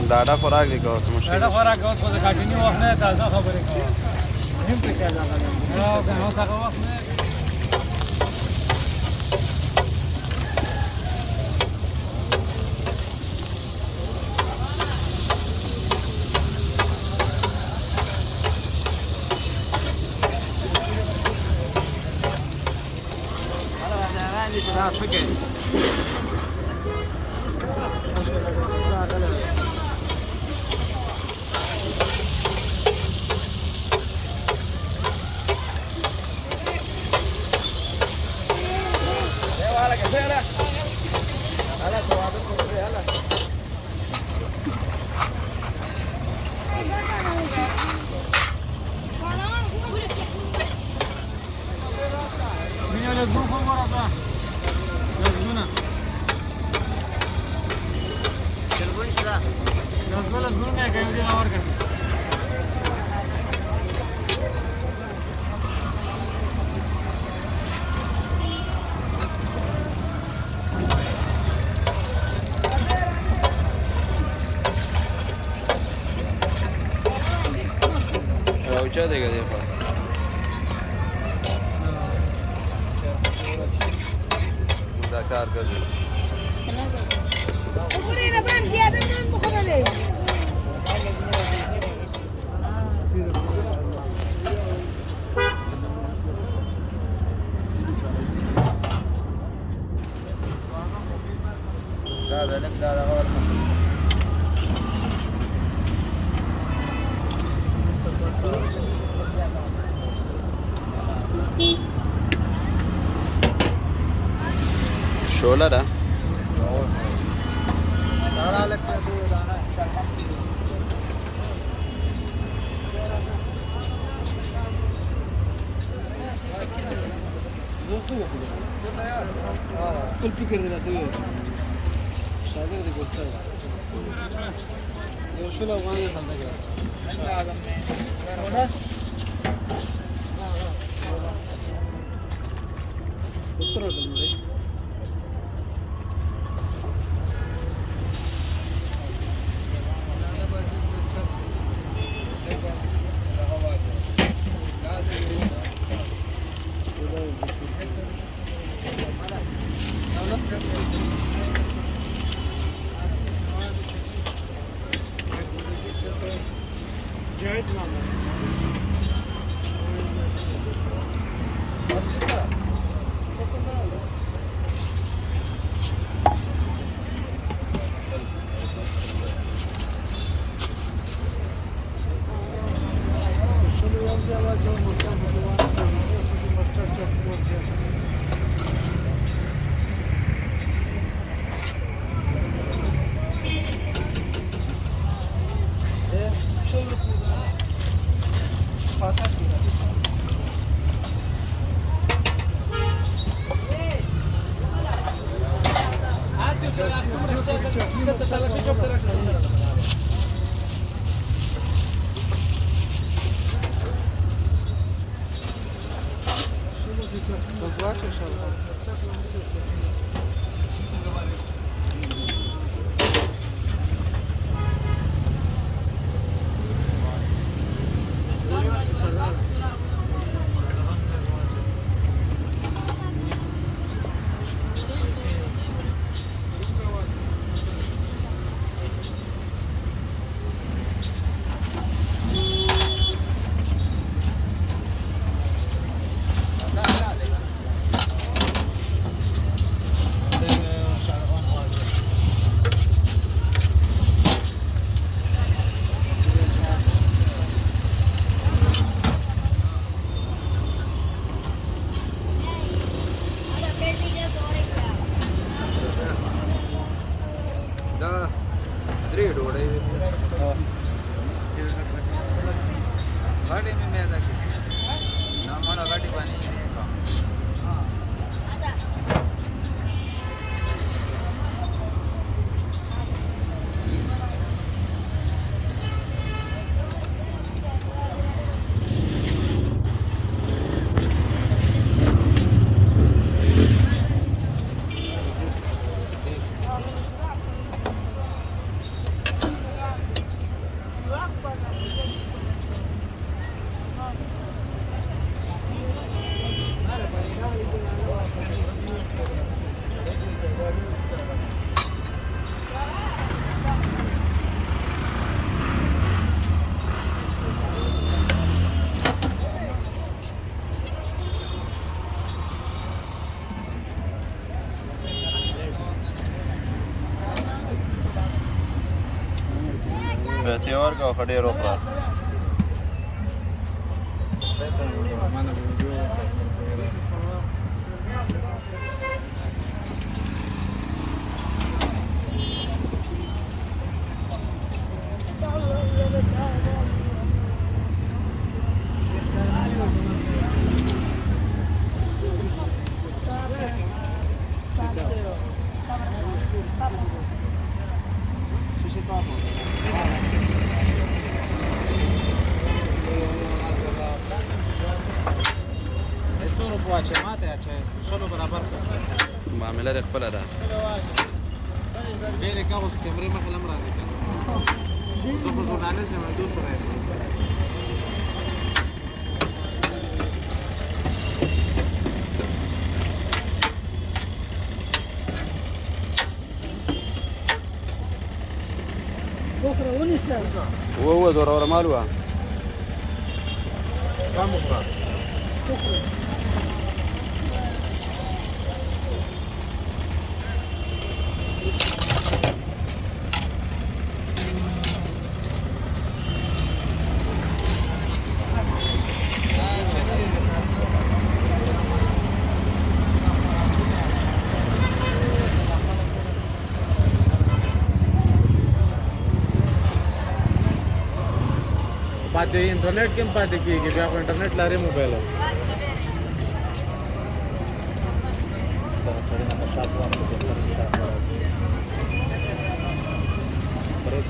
दादा खुराक दिखाओ तुम दादा खुराक का उसको दिखा नहीं वक्त नहीं ताज़ा खबरें का हिम पे क्या जाना है हो सका वक्त नहीं रौचा देगा देखो कार कर शोलर है कुल फिक्र नहीं रहती है शादी के गुस्सा ये शुरू वाले खाते क्या आदम ने उत्तर आदम ने پیسې ورکړه او ښه ډېر وخوره. معامله دې خپله ده. ډېرې که اوس کیمرې مخې له هم راځي که نه زه خو ژورنالست یم دو سره یم وخوره ونیسه ووه زوروره مال وه. کم وخوره وخوره پاتې انټرنیټ کې هم پاتې کېږي بیا خو انټرنیټ لري موبایل دغه سړي نه شاته وانه د شاته راځي بریک